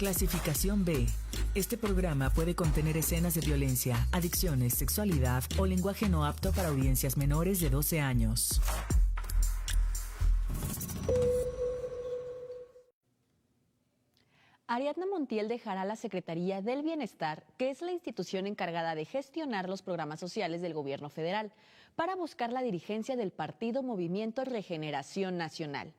Clasificación B. Este programa puede contener escenas de violencia, adicciones, sexualidad o lenguaje no apto para audiencias menores de 12 años. Ariadna Montiel dejará la Secretaría del Bienestar, que es la institución encargada de gestionar los programas sociales del gobierno federal, para buscar la dirigencia del partido Movimiento Regeneración Nacional.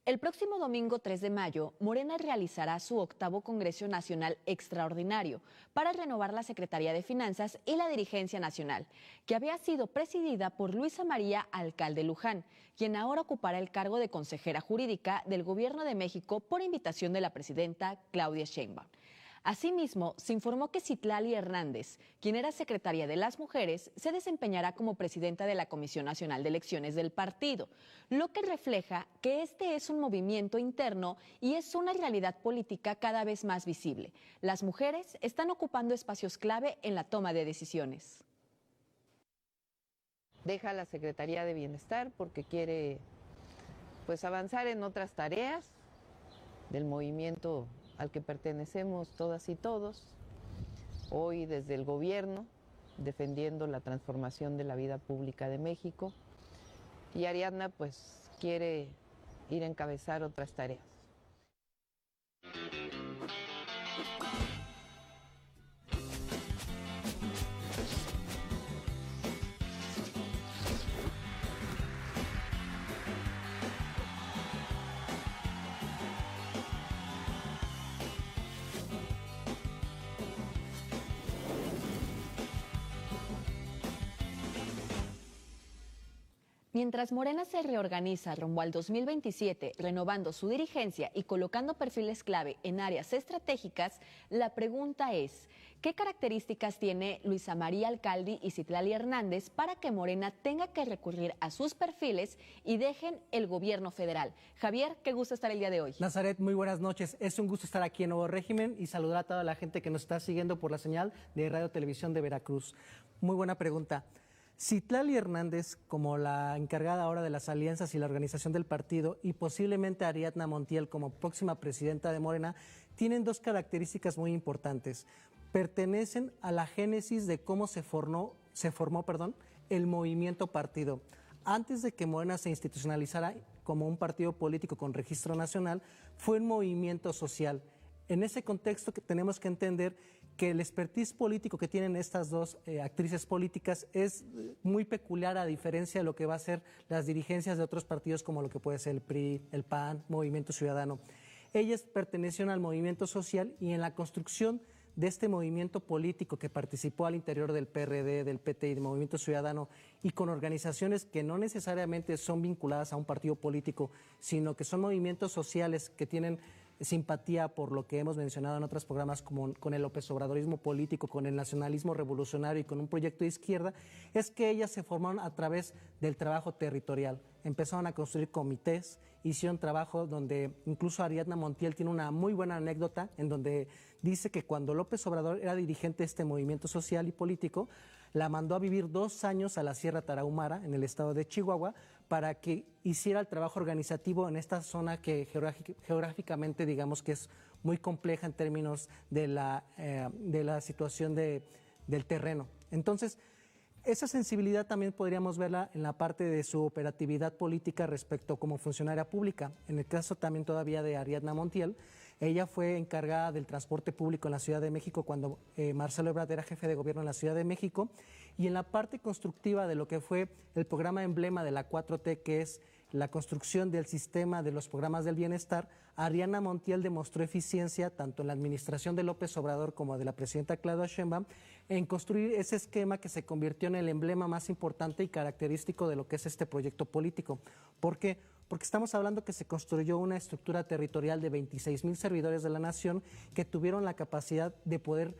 El próximo domingo 3 de mayo, Morena realizará su 8º Congreso Nacional Extraordinario para renovar la Secretaría de Finanzas y la dirigencia nacional, que había sido presidida por Luisa María Alcalde Luján, quien ahora ocupará el cargo de consejera jurídica del Gobierno de México por invitación de la presidenta Claudia Sheinbaum. Asimismo, se informó que Citlali Hernández, quien era secretaria de las Mujeres, se desempeñará como presidenta de la Comisión Nacional de Elecciones del partido, lo que refleja que este es un movimiento interno y es una realidad política cada vez más visible. Las mujeres están ocupando espacios clave en la toma de decisiones. Deja la Secretaría de Bienestar porque quiere avanzar en otras tareas del movimiento al que pertenecemos todas y todos, hoy desde el gobierno, defendiendo la transformación de la vida pública de México, y Ariadna quiere ir a encabezar otras tareas. Mientras Morena se reorganiza rumbo al 2027, renovando su dirigencia y colocando perfiles clave en áreas estratégicas, la pregunta es, ¿qué características tiene Luisa María Alcalde y Citlali Hernández para que Morena tenga que recurrir a sus perfiles y dejen el gobierno federal? Javier, qué gusto estar el día de hoy. Nazaret, muy buenas noches. Es un gusto estar aquí en Nuevo Régimen y saludar a toda la gente que nos está siguiendo por la señal de Radio Televisión de Veracruz. Muy buena pregunta. Citlali Hernández, como la encargada ahora de las alianzas y la organización del partido, y posiblemente Ariadna Montiel como próxima presidenta de Morena, tienen dos características muy importantes. Pertenecen a la génesis de cómo se formó el movimiento partido. Antes de que Morena se institucionalizara como un partido político con registro nacional, fue un movimiento social. En ese contexto que tenemos que entender que el expertise político que tienen estas dos actrices políticas es muy peculiar, a diferencia de lo que va a ser las dirigencias de otros partidos como lo que puede ser el PRI, el PAN, Movimiento Ciudadano. Ellas pertenecieron al movimiento social y en la construcción de este movimiento político que participó al interior del PRD, del PT y del Movimiento Ciudadano, y con organizaciones que no necesariamente son vinculadas a un partido político, sino que son movimientos sociales que tienen simpatía por lo que hemos mencionado en otros programas, como con el López Obradorismo político, con el nacionalismo revolucionario y con un proyecto de izquierda, es que ellas se formaron a través del trabajo territorial. Empezaron a construir comités, hicieron trabajo donde incluso Ariadna Montiel tiene una muy buena anécdota en donde dice que cuando López Obrador era dirigente de este movimiento social y político, la mandó a vivir 2 años a la Sierra Tarahumara, en el estado de Chihuahua, para que hiciera el trabajo organizativo en esta zona que geográficamente digamos que es muy compleja en términos de la situación del terreno. Entonces, esa sensibilidad también podríamos verla en la parte de su operatividad política respecto como funcionaria pública. En el caso también todavía de Ariadna Montiel, ella fue encargada del transporte público en la Ciudad de México cuando Marcelo Ebrard era jefe de gobierno en la Ciudad de México, y en la parte constructiva de lo que fue el programa emblema de la 4T, que es la construcción del sistema de los programas del bienestar, Ariadna Montiel demostró eficiencia tanto en la administración de López Obrador como de la presidenta Claudia Sheinbaum en construir ese esquema que se convirtió en el emblema más importante y característico de lo que es este proyecto político. ¿Por qué? Porque estamos hablando que se construyó una estructura territorial de 26,000 servidores de la nación que tuvieron la capacidad de poder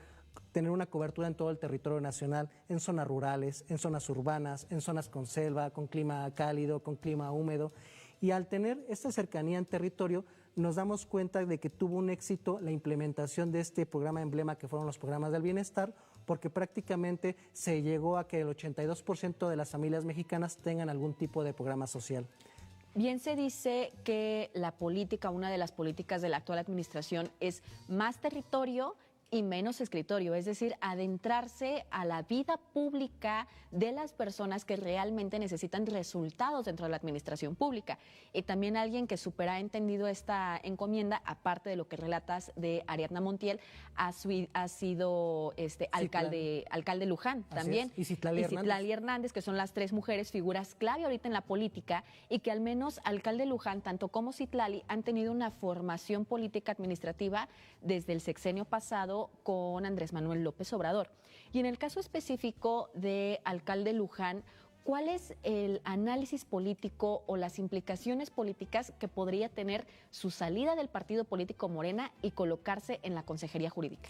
tener una cobertura en todo el territorio nacional, en zonas rurales, en zonas urbanas, en zonas con selva, con clima cálido, con clima húmedo. Y al tener esta cercanía en territorio, nos damos cuenta de que tuvo un éxito la implementación de este programa emblema que fueron los programas del bienestar, porque prácticamente se llegó a que el 82% de las familias mexicanas tengan algún tipo de programa social. Bien se dice que la política, una de las políticas de la actual administración es más territorio y menos escritorio, es decir, adentrarse a la vida pública de las personas que realmente necesitan resultados dentro de la administración pública. Y también alguien que ha entendido esta encomienda, aparte de lo que relatas de Ariadna Montiel, ha sido alcalde Luján también. Y Citlali Hernández, que son las tres mujeres figuras clave ahorita en la política y que al menos alcalde Luján, tanto como Citlali, han tenido una formación política administrativa desde el sexenio pasado con Andrés Manuel López Obrador. Y en el caso específico de alcalde Luján, ¿cuál es el análisis político o las implicaciones políticas que podría tener su salida del partido político Morena y colocarse en la Consejería Jurídica?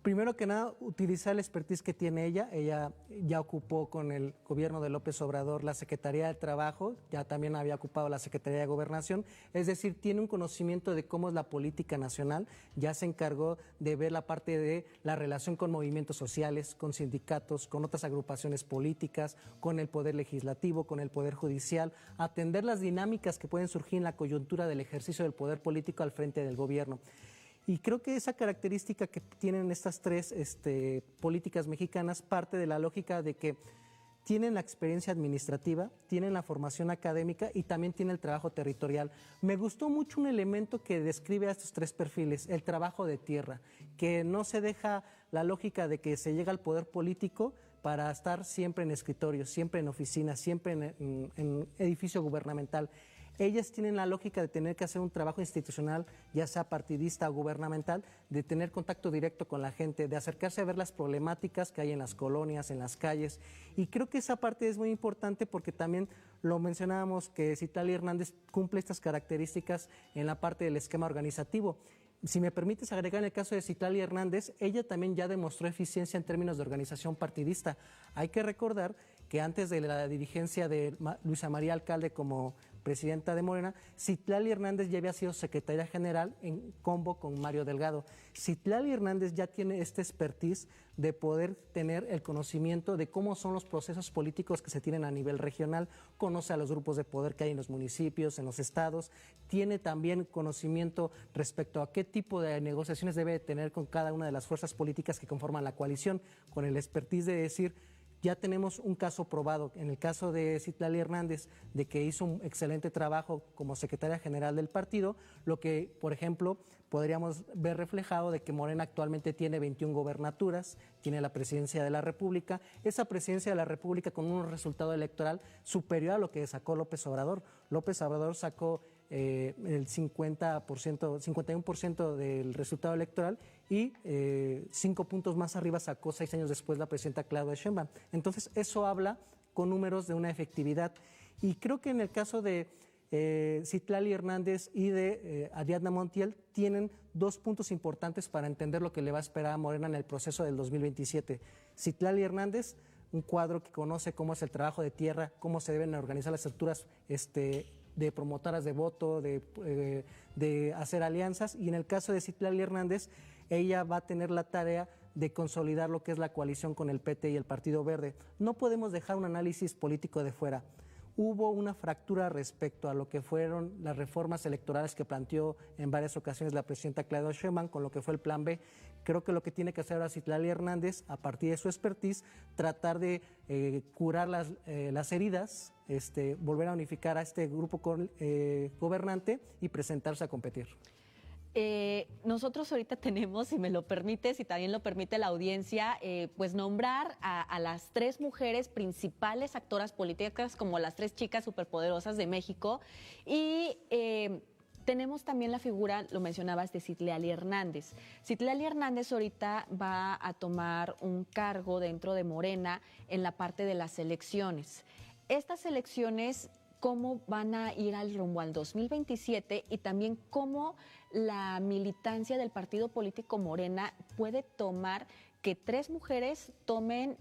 Primero que nada, utilizar la expertise que tiene ella. Ella ya ocupó con el gobierno de López Obrador la Secretaría del Trabajo, ya también había ocupado la Secretaría de Gobernación, es decir, tiene un conocimiento de cómo es la política nacional, ya se encargó de ver la parte de la relación con movimientos sociales, con sindicatos, con otras agrupaciones políticas, con el Poder Legislativo, con el Poder Judicial, atender las dinámicas que pueden surgir en la coyuntura del ejercicio del poder político al frente del gobierno. Y creo que esa característica que tienen estas tres políticas mexicanas parte de la lógica de que tienen la experiencia administrativa, tienen la formación académica y también tienen el trabajo territorial. Me gustó mucho un elemento que describe a estos tres perfiles, el trabajo de tierra, que no se deja la lógica de que se llega al poder político para estar siempre en escritorio, siempre en oficina, siempre en edificio gubernamental. Ellas tienen la lógica de tener que hacer un trabajo institucional, ya sea partidista o gubernamental, de tener contacto directo con la gente, de acercarse a ver las problemáticas que hay en las colonias, en las calles. Y creo que esa parte es muy importante porque también lo mencionábamos que Citlali Hernández cumple estas características en la parte del esquema organizativo. Si me permites agregar en el caso de Citlali Hernández, ella también ya demostró eficiencia en términos de organización partidista. Hay que recordar que antes de la dirigencia de Luisa María Alcalde como presidenta de Morena, Citlali Hernández ya había sido secretaria general en combo con Mario Delgado. Citlali Hernández ya tiene esta expertise de poder tener el conocimiento de cómo son los procesos políticos que se tienen a nivel regional, conoce a los grupos de poder que hay en los municipios, en los estados, tiene también conocimiento respecto a qué tipo de negociaciones debe tener con cada una de las fuerzas políticas que conforman la coalición, con el expertise de decir, ya tenemos un caso probado, en el caso de Citlali Hernández, de que hizo un excelente trabajo como secretaria general del partido, lo que, por ejemplo, podríamos ver reflejado de que Morena actualmente tiene 21 gobernaturas, tiene la presidencia de la República, esa presidencia de la República con un resultado electoral superior a lo que sacó López Obrador. López Obrador sacó el 51% del resultado electoral y 5 puntos más arriba sacó 6 años después la presidenta Claudia Sheinbaum. Entonces eso habla con números de una efectividad y creo que en el caso de Citlali Hernández y de Ariadna Montiel tienen 2 puntos importantes para entender lo que le va a esperar a Morena en el proceso del 2027. Citlali Hernández, un cuadro que conoce cómo es el trabajo de tierra, cómo se deben organizar las estructuras de promotoras de voto, de hacer alianzas, y en el caso de Citlali Hernández, ella va a tener la tarea de consolidar lo que es la coalición con el PT y el Partido Verde. No podemos dejar un análisis político de fuera. Hubo una fractura respecto a lo que fueron las reformas electorales que planteó en varias ocasiones la presidenta Claudia Sheinbaum con lo que fue el Plan B. Creo que lo que tiene que hacer ahora Citlali Hernández, a partir de su expertise, tratar de curar las heridas, volver a unificar a este grupo gobernante y presentarse a competir. Nosotros ahorita tenemos, si me lo permite, si también lo permite la audiencia, pues nombrar a las 3 mujeres principales actoras políticas como las 3 chicas superpoderosas de México y tenemos también la figura, lo mencionabas, de Citlali Hernández. Citlali Hernández ahorita va a tomar un cargo dentro de Morena en la parte de las elecciones. Estas elecciones, ¿cómo van a ir al rumbo al 2027 y también cómo la militancia del partido político Morena puede tomar que 3 mujeres tomen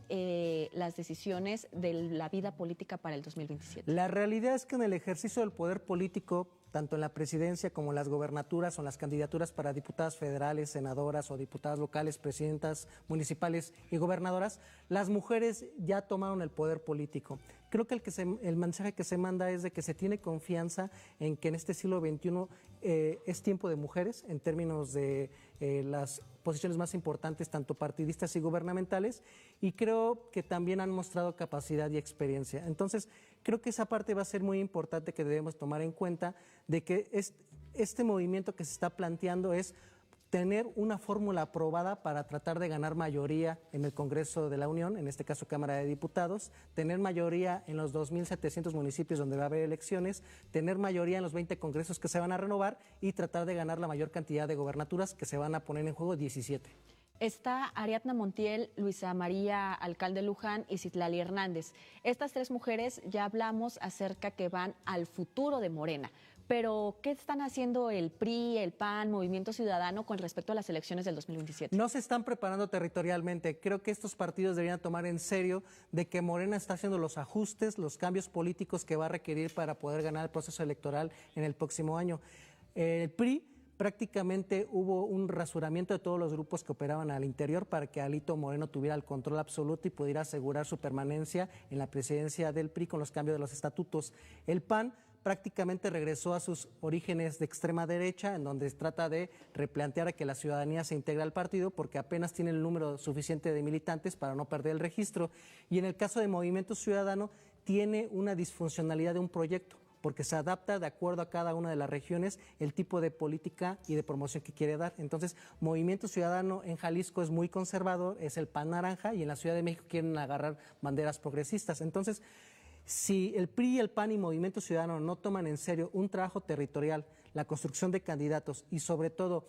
las decisiones de la vida política para el 2027? La realidad es que en el ejercicio del poder político tanto en la presidencia como en las gobernaturas o en las candidaturas para diputadas federales, senadoras o diputadas locales, presidentas municipales y gobernadoras, las mujeres ya tomaron el poder político. Creo que el mensaje que se manda es de que se tiene confianza en que en este siglo XXI es tiempo de mujeres en términos de las posiciones más importantes, tanto partidistas y gubernamentales, y creo que también han mostrado capacidad y experiencia. Entonces, creo que esa parte va a ser muy importante que debemos tomar en cuenta, de que este movimiento que se está planteando es tener una fórmula aprobada para tratar de ganar mayoría en el Congreso de la Unión, en este caso Cámara de Diputados, tener mayoría en los 2.700 municipios donde va a haber elecciones, tener mayoría en los 20 congresos que se van a renovar y tratar de ganar la mayor cantidad de gobernaturas, que se van a poner en juego 17. Está Ariadna Montiel, Luisa María Alcalde Luján y Citlali Hernández. Estas tres mujeres ya hablamos acerca que van al futuro de Morena. Pero, ¿qué están haciendo el PRI, el PAN, Movimiento Ciudadano con respecto a las elecciones del 2027? No se están preparando territorialmente. Creo que estos partidos deberían tomar en serio de que Morena está haciendo los ajustes, los cambios políticos que va a requerir para poder ganar el proceso electoral en el próximo año. El PRI prácticamente hubo un rasuramiento de todos los grupos que operaban al interior para que Alito Moreno tuviera el control absoluto y pudiera asegurar su permanencia en la presidencia del PRI con los cambios de los estatutos. El PAN prácticamente regresó a sus orígenes de extrema derecha, en donde trata de replantear a que la ciudadanía se integre al partido porque apenas tiene el número suficiente de militantes para no perder el registro. Y en el caso de Movimiento Ciudadano, tiene una disfuncionalidad de un proyecto, porque se adapta de acuerdo a cada una de las regiones el tipo de política y de promoción que quiere dar. Entonces, Movimiento Ciudadano en Jalisco es muy conservador, es el PAN naranja, y en la Ciudad de México quieren agarrar banderas progresistas. Entonces, si el PRI, el PAN y Movimiento Ciudadano no toman en serio un trabajo territorial, la construcción de candidatos y sobre todo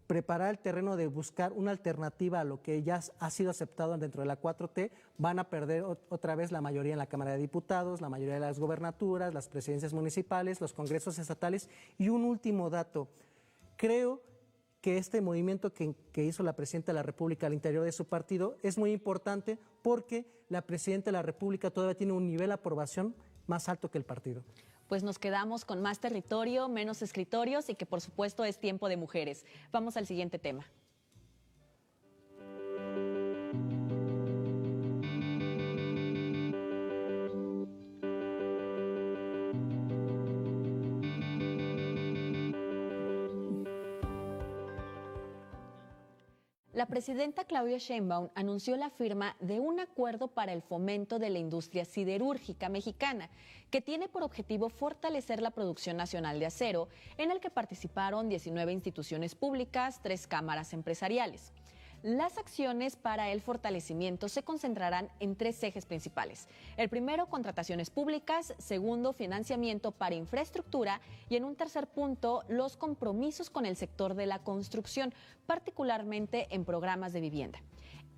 preparar el terreno de buscar una alternativa a lo que ya ha sido aceptado dentro de la 4T, van a perder otra vez la mayoría en la Cámara de Diputados, la mayoría de las gobernaturas, las presidencias municipales, los congresos estatales. Y un último dato, creo que este movimiento que hizo la Presidenta de la República al interior de su partido es muy importante porque la Presidenta de la República todavía tiene un nivel de aprobación más alto que el partido. Pues nos quedamos con más territorio, menos escritorios y que por supuesto es tiempo de mujeres. Vamos al siguiente tema. La presidenta Claudia Sheinbaum anunció la firma de un acuerdo para el fomento de la industria siderúrgica mexicana, que tiene por objetivo fortalecer la producción nacional de acero, en el que participaron 19 instituciones públicas, 3 cámaras empresariales. Las acciones para el fortalecimiento se concentrarán en 3 ejes principales. El primero, contrataciones públicas; segundo, financiamiento para infraestructura; y en un tercer punto, los compromisos con el sector de la construcción, particularmente en programas de vivienda.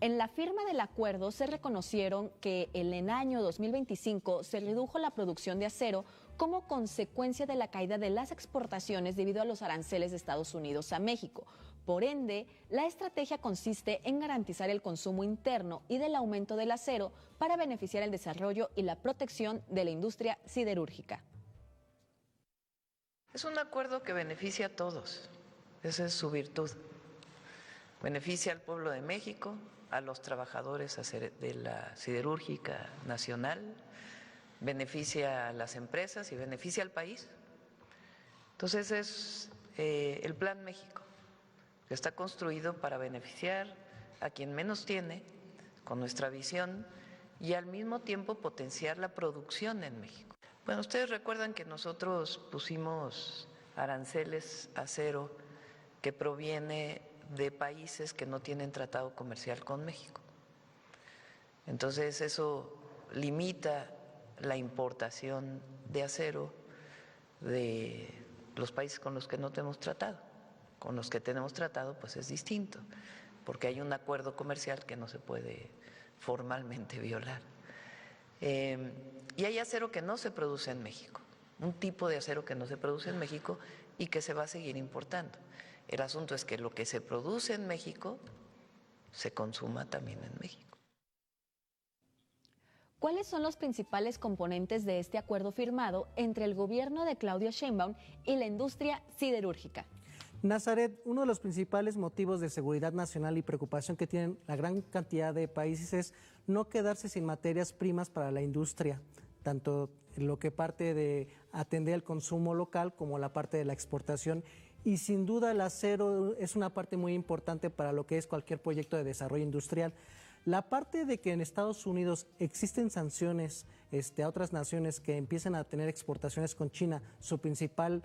En la firma del acuerdo se reconocieron que en el año 2025 se redujo la producción de acero como consecuencia de la caída de las exportaciones debido a los aranceles de Estados Unidos a México. Por ende, la estrategia consiste en garantizar el consumo interno y del aumento del acero para beneficiar el desarrollo y la protección de la industria siderúrgica. Es un acuerdo que beneficia a todos, esa es su virtud. Beneficia al pueblo de México, a los trabajadores de la siderúrgica nacional, beneficia a las empresas y beneficia al país. Entonces es el Plan México, que está construido para beneficiar a quien menos tiene, con nuestra visión, y al mismo tiempo potenciar la producción en México. Bueno, ustedes recuerdan que nosotros pusimos aranceles a acero que proviene de países que no tienen tratado comercial con México. Entonces eso limita la importación de acero de los países con los que no tenemos tratado. Con los que tenemos tratado pues es distinto, porque hay un acuerdo comercial que no se puede formalmente violar. Y hay acero que no se produce en México, un tipo de acero que no se produce en México y que se va a seguir importando. El asunto es que lo que se produce en México se consuma también en México. ¿Cuáles son los principales componentes de este acuerdo firmado entre el gobierno de Claudia Sheinbaum y la industria siderúrgica? Nazaret, uno de los principales motivos de seguridad nacional y preocupación que tienen la gran cantidad de países es no quedarse sin materias primas para la industria, tanto lo que parte de atender el consumo local como la parte de la exportación. Y sin duda el acero es una parte muy importante para lo que es cualquier proyecto de desarrollo industrial. La parte de que en Estados Unidos existen sanciones a otras naciones que empiezan a tener exportaciones con China, su principal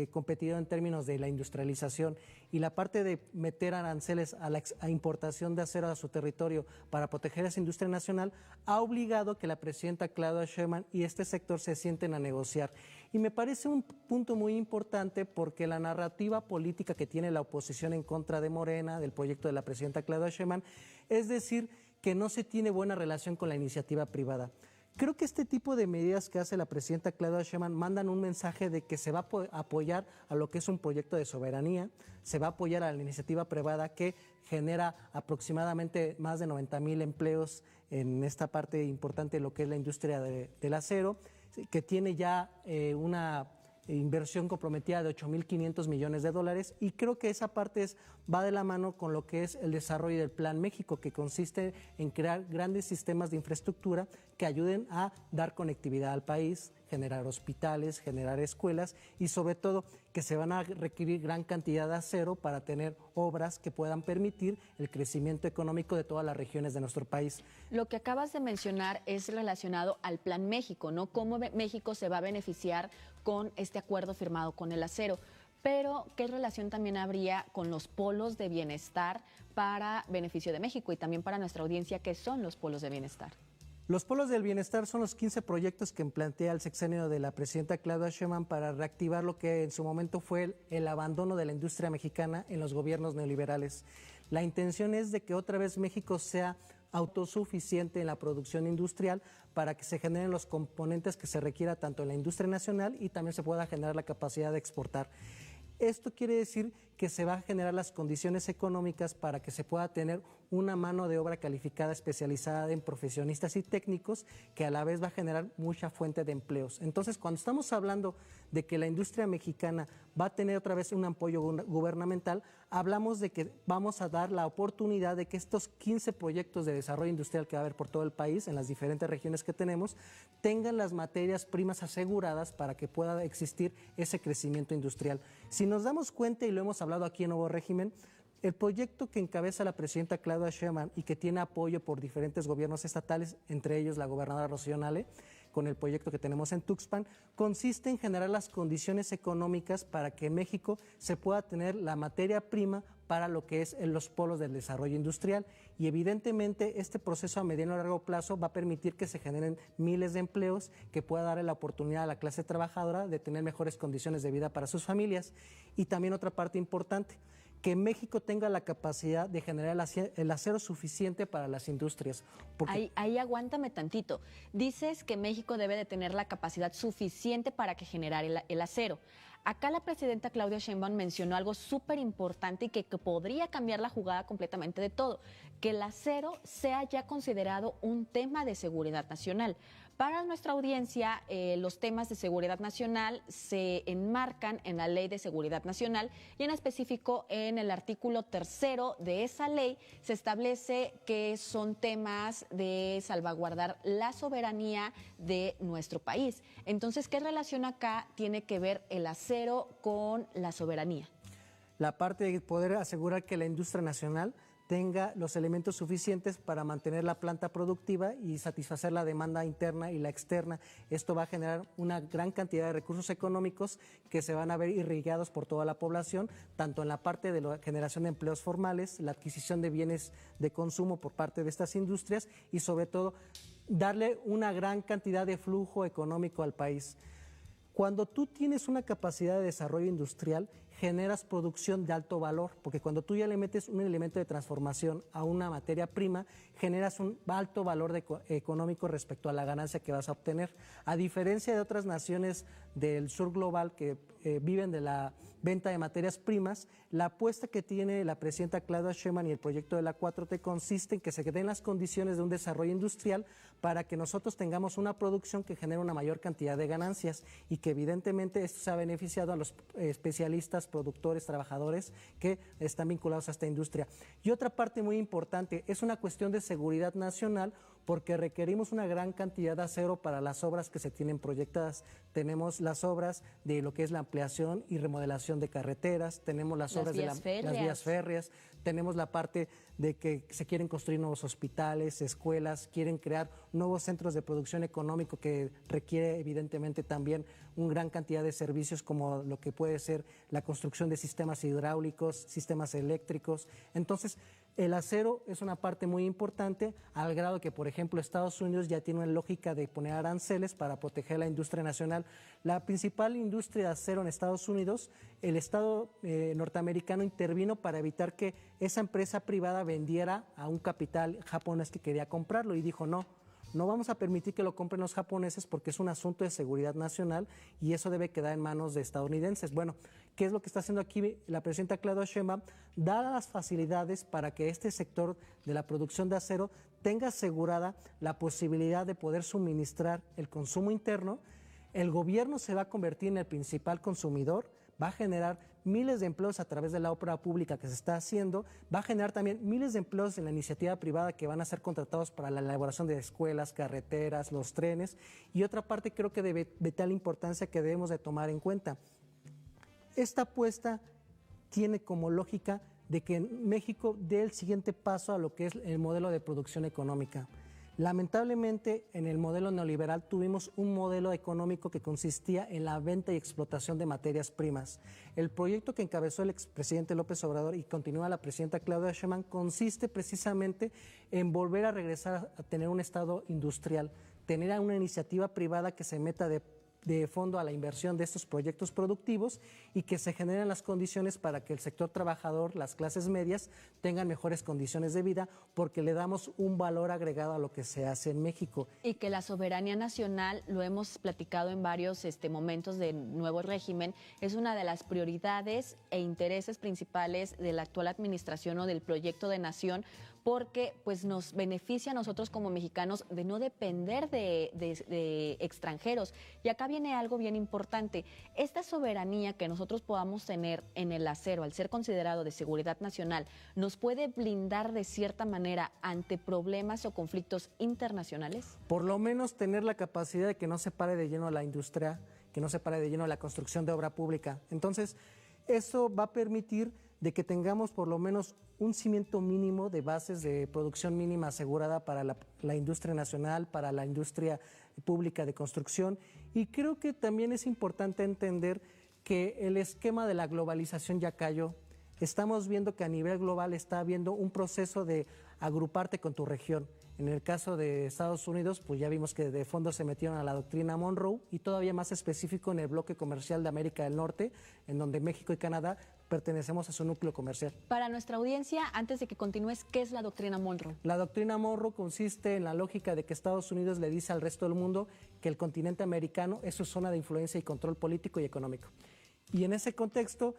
competidor en términos de la industrialización, y la parte de meter aranceles a la importación de acero a su territorio para proteger esa industria nacional, ha obligado que la presidenta Claudia Sheinbaum y este sector se sienten a negociar. Y me parece un punto muy importante porque la narrativa política que tiene la oposición en contra de Morena, del proyecto de la presidenta Claudia Sheinbaum, es decir, que no se tiene buena relación con la iniciativa privada. Creo que este tipo de medidas que hace la presidenta Claudia Sheinbaum mandan un mensaje de que se va a apoyar a lo que es un proyecto de soberanía, se va a apoyar a la iniciativa privada que genera aproximadamente más de 90,000 empleos en esta parte importante de lo que es la industria del acero, que tiene ya una inversión comprometida de 8,500 millones de dólares, y creo que esa parte va de la mano con lo que es el desarrollo del Plan México, que consiste en crear grandes sistemas de infraestructura que ayuden a dar conectividad al país, generar hospitales, generar escuelas y sobre todo que se van a requerir gran cantidad de acero para tener obras que puedan permitir el crecimiento económico de todas las regiones de nuestro país. Lo que acabas de mencionar es relacionado al Plan México, ¿no? Cómo México se va a beneficiar con este acuerdo firmado con el acero. Pero, ¿qué relación también habría con los polos de bienestar para beneficio de México y también para nuestra audiencia? ¿Qué son los polos de bienestar? Los polos del bienestar son los 15 proyectos que plantea el sexenio de la presidenta Claudia Sheinbaum para reactivar lo que en su momento fue el abandono de la industria mexicana en los gobiernos neoliberales. La intención es de que otra vez México sea autosuficiente en la producción industrial para que se generen los componentes que se requiera tanto en la industria nacional y también se pueda generar la capacidad de exportar. Esto quiere decir que se van a generar las condiciones económicas para que se pueda tener una mano de obra calificada especializada en profesionistas y técnicos que a la vez va a generar mucha fuente de empleos. Entonces, cuando estamos hablando de que la industria mexicana va a tener otra vez un apoyo gubernamental, hablamos de que vamos a dar la oportunidad de que estos 15 proyectos de desarrollo industrial que va a haber por todo el país, en las diferentes regiones que tenemos, tengan las materias primas aseguradas para que pueda existir ese crecimiento industrial. Si nos damos cuenta, y lo hemos hablado aquí en Nuevo Régimen, el proyecto que encabeza la presidenta Claudia Sheinbaum y que tiene apoyo por diferentes gobiernos estatales, entre ellos la gobernadora Rocío Nale, con el proyecto que tenemos en Tuxpan, consiste en generar las condiciones económicas para que México se pueda tener la materia prima para lo que es los polos del desarrollo industrial. Y evidentemente este proceso a mediano y largo plazo va a permitir que se generen miles de empleos, que pueda darle la oportunidad a la clase trabajadora de tener mejores condiciones de vida para sus familias. Y también otra parte importante, que México tenga la capacidad de generar el acero suficiente para las industrias. Ahí aguántame tantito. Dices que México debe de tener la capacidad suficiente para que generar el acero. Acá la presidenta Claudia Sheinbaum mencionó algo súper importante y que podría cambiar la jugada completamente de todo, que el acero sea ya considerado un tema de seguridad nacional. Para nuestra audiencia, los temas de seguridad nacional se enmarcan en la Ley de Seguridad Nacional y en específico en el artículo 3 de esa ley se establece que son temas de salvaguardar la soberanía de nuestro país. Entonces, ¿qué relación acá tiene que ver el acero con la soberanía? La parte de poder asegurar que la industria nacional tenga los elementos suficientes para mantener la planta productiva y satisfacer la demanda interna y la externa. Esto va a generar una gran cantidad de recursos económicos que se van a ver irrigados por toda la población, tanto en la parte de la generación de empleos formales, la adquisición de bienes de consumo por parte de estas industrias y sobre todo darle una gran cantidad de flujo económico al país. Cuando tú tienes una capacidad de desarrollo industrial, generas producción de alto valor, porque cuando tú ya le metes un elemento de transformación a una materia prima, generas un alto valor económico respecto a la ganancia que vas a obtener. A diferencia de otras naciones del sur global que viven de la venta de materias primas, la apuesta que tiene la presidenta Claudia Sheinbaum y el proyecto de la 4T consiste en que se den las condiciones de un desarrollo industrial para que nosotros tengamos una producción que genere una mayor cantidad de ganancias y que evidentemente esto se ha beneficiado a los especialistas, productores, trabajadores que están vinculados a esta industria. Y otra parte muy importante es una cuestión de seguridad nacional, porque requerimos una gran cantidad de acero para las obras que se tienen proyectadas. Tenemos las obras de lo que es la ampliación y remodelación de carreteras, tenemos las obras de las vías férreas, tenemos la parte de que se quieren construir nuevos hospitales, escuelas, quieren crear nuevos centros de producción económico que requiere evidentemente también una gran cantidad de servicios como lo que puede ser la construcción de sistemas hidráulicos, sistemas eléctricos. Entonces, el acero es una parte muy importante, al grado que, por ejemplo, Estados Unidos ya tiene una lógica de poner aranceles para proteger la industria nacional. La principal industria de acero en Estados Unidos, el Estado norteamericano intervino para evitar que esa empresa privada vendiera a un capital japonés que quería comprarlo y dijo no vamos a permitir que lo compren los japoneses porque es un asunto de seguridad nacional y eso debe quedar en manos de estadounidenses. Bueno, ¿qué es lo que está haciendo aquí la presidenta Claudia Sheinbaum? Da las facilidades para que este sector de la producción de acero tenga asegurada la posibilidad de poder suministrar el consumo interno. El gobierno se va a convertir en el principal consumidor, va a generar miles de empleos a través de la obra pública que se está haciendo, va a generar también miles de empleos en la iniciativa privada que van a ser contratados para la elaboración de escuelas, carreteras, los trenes, y otra parte creo que de vital importancia que debemos de tomar en cuenta. Esta apuesta tiene como lógica de que México dé el siguiente paso a lo que es el modelo de producción económica. Lamentablemente, en el modelo neoliberal tuvimos un modelo económico que consistía en la venta y explotación de materias primas. El proyecto que encabezó el expresidente López Obrador y continúa la presidenta Claudia Sheinbaum consiste precisamente en volver a regresar a tener un estado industrial, tener una iniciativa privada que se meta de fondo a la inversión de estos proyectos productivos y que se generen las condiciones para que el sector trabajador, las clases medias, tengan mejores condiciones de vida porque le damos un valor agregado a lo que se hace en México. Y que la soberanía nacional, lo hemos platicado en varios momentos del nuevo régimen, es una de las prioridades e intereses principales de la actual administración o del proyecto de nación, porque pues nos beneficia a nosotros como mexicanos de no depender de extranjeros. Y acá viene algo bien importante. Esta soberanía que nosotros podamos tener en el acero, al ser considerado de seguridad nacional, ¿nos puede blindar de cierta manera ante problemas o conflictos internacionales? Por lo menos tener la capacidad de que no se pare de lleno la industria, que no se pare de lleno la construcción de obra pública. Entonces, eso va a permitir de que tengamos por lo menos un cimiento mínimo de bases de producción mínima asegurada para la industria nacional, para la industria pública de construcción. Y creo que también es importante entender que el esquema de la globalización ya cayó. Estamos viendo que a nivel global está habiendo un proceso de agruparte con tu región. En el caso de Estados Unidos, pues ya vimos que de fondo se metieron a la doctrina Monroe y todavía más específico en el bloque comercial de América del Norte, en donde México y Canadá pertenecemos a su núcleo comercial. Para nuestra audiencia, antes de que continúes, ¿qué es la doctrina Monroe? La doctrina Monroe consiste en la lógica de que Estados Unidos le dice al resto del mundo que el continente americano es su zona de influencia y control político y económico. Y en ese contexto,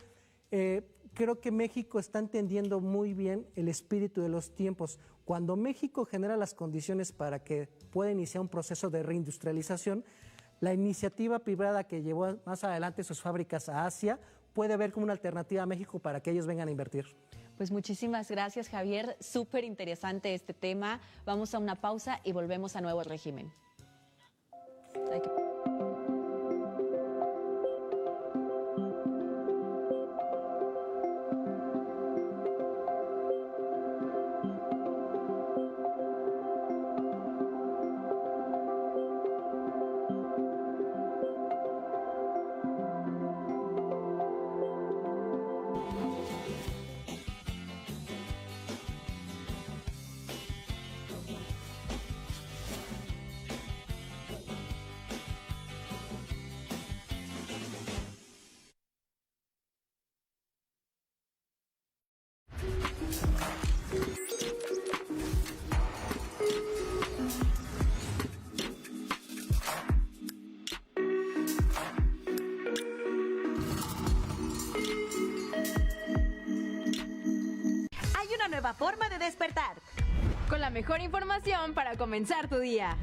creo que México está entendiendo muy bien el espíritu de los tiempos. Cuando México genera las condiciones para que pueda iniciar un proceso de reindustrialización, la iniciativa privada que llevó más adelante sus fábricas a Asia puede ver como una alternativa a México para que ellos vengan a invertir. Pues muchísimas gracias, Javier. Súper interesante este tema. Vamos a una pausa y volvemos a Nuevo Régimen. la mejor información para comenzar tu día.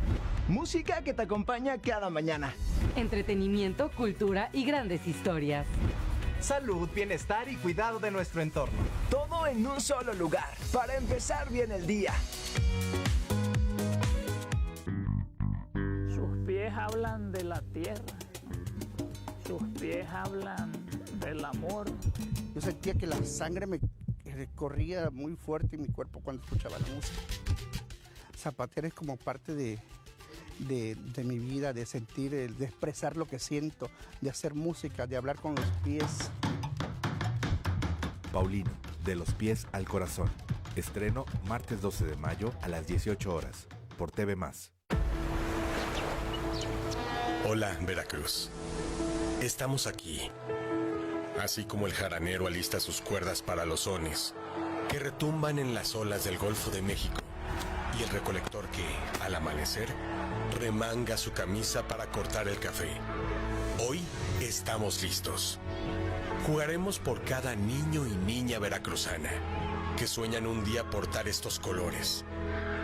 Música que te acompaña cada mañana. Entretenimiento, cultura y grandes historias. Salud, bienestar y cuidado de nuestro entorno. Todo en un solo lugar, para empezar bien el día. Sus pies hablan de la tierra. Sus pies hablan del amor. Yo sentía que la sangre me corría muy fuerte en mi cuerpo cuando escuchaba la música. Zapatera es como parte de mi vida, de sentir, de expresar lo que siento, de hacer música, de hablar con los pies. Paulino, de los pies al corazón. Estreno martes 12 de mayo a las 18 horas por TV+. Hola, Veracruz. Estamos aquí. Así como el jaranero alista sus cuerdas para los sones que retumban en las olas del Golfo de México, y el recolector que, al amanecer, remanga su camisa para cortar el café. Hoy estamos listos. Jugaremos por cada niño y niña veracruzana que sueñan un día portar estos colores,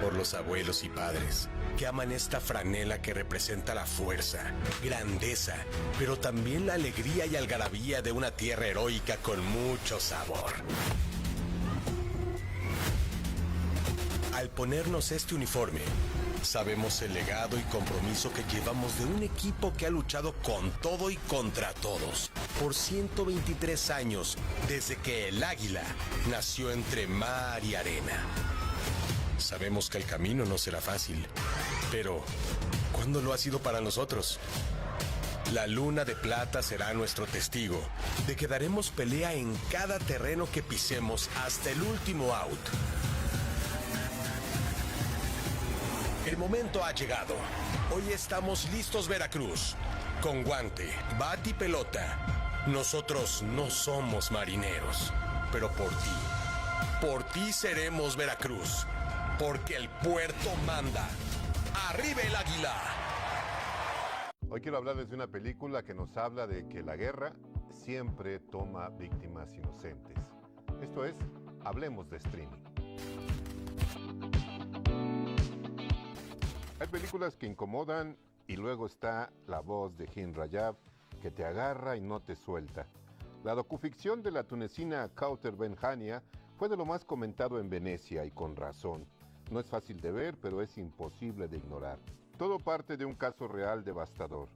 por los abuelos y padres que aman esta franela que representa la fuerza, grandeza, pero también la alegría y algarabía de una tierra heroica con mucho sabor. Al ponernos este uniforme, sabemos el legado y compromiso que llevamos de un equipo que ha luchado con todo y contra todos por 123 años desde que el águila nació entre mar y arena. Sabemos que el camino no será fácil, pero ¿cuándo lo ha sido para nosotros? La luna de plata será nuestro testigo de que daremos pelea en cada terreno que pisemos hasta el último out. El momento ha llegado. Hoy estamos listos, Veracruz. Con guante, bat y pelota. Nosotros no somos marineros, pero por ti seremos Veracruz. Porque el puerto manda. ¡Arriba el águila! Hoy quiero hablarles de una película que nos habla de que la guerra siempre toma víctimas inocentes. Esto es, hablemos de streaming. Hay películas que incomodan y luego está la voz de Hind Rajab que te agarra y no te suelta. La docuficción de la tunecina Kauter Benhania fue de lo más comentado en Venecia y con razón. No es fácil de ver, pero es imposible de ignorar. Todo parte de un caso real devastador.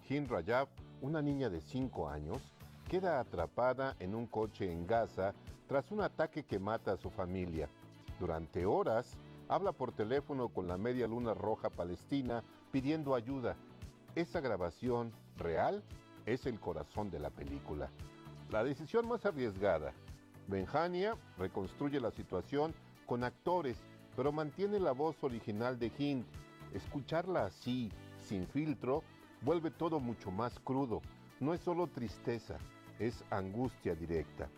Hind Rajab, una niña de 5 años, queda atrapada en un coche en Gaza tras un ataque que mata a su familia. Durante horas, habla por teléfono con la Media Luna Roja Palestina pidiendo ayuda. Esa grabación real es el corazón de la película. La decisión más arriesgada. Benhania reconstruye la situación con actores, pero mantiene la voz original de Hind. Escucharla así, sin filtro, vuelve todo mucho más crudo. No es solo tristeza, es angustia directa.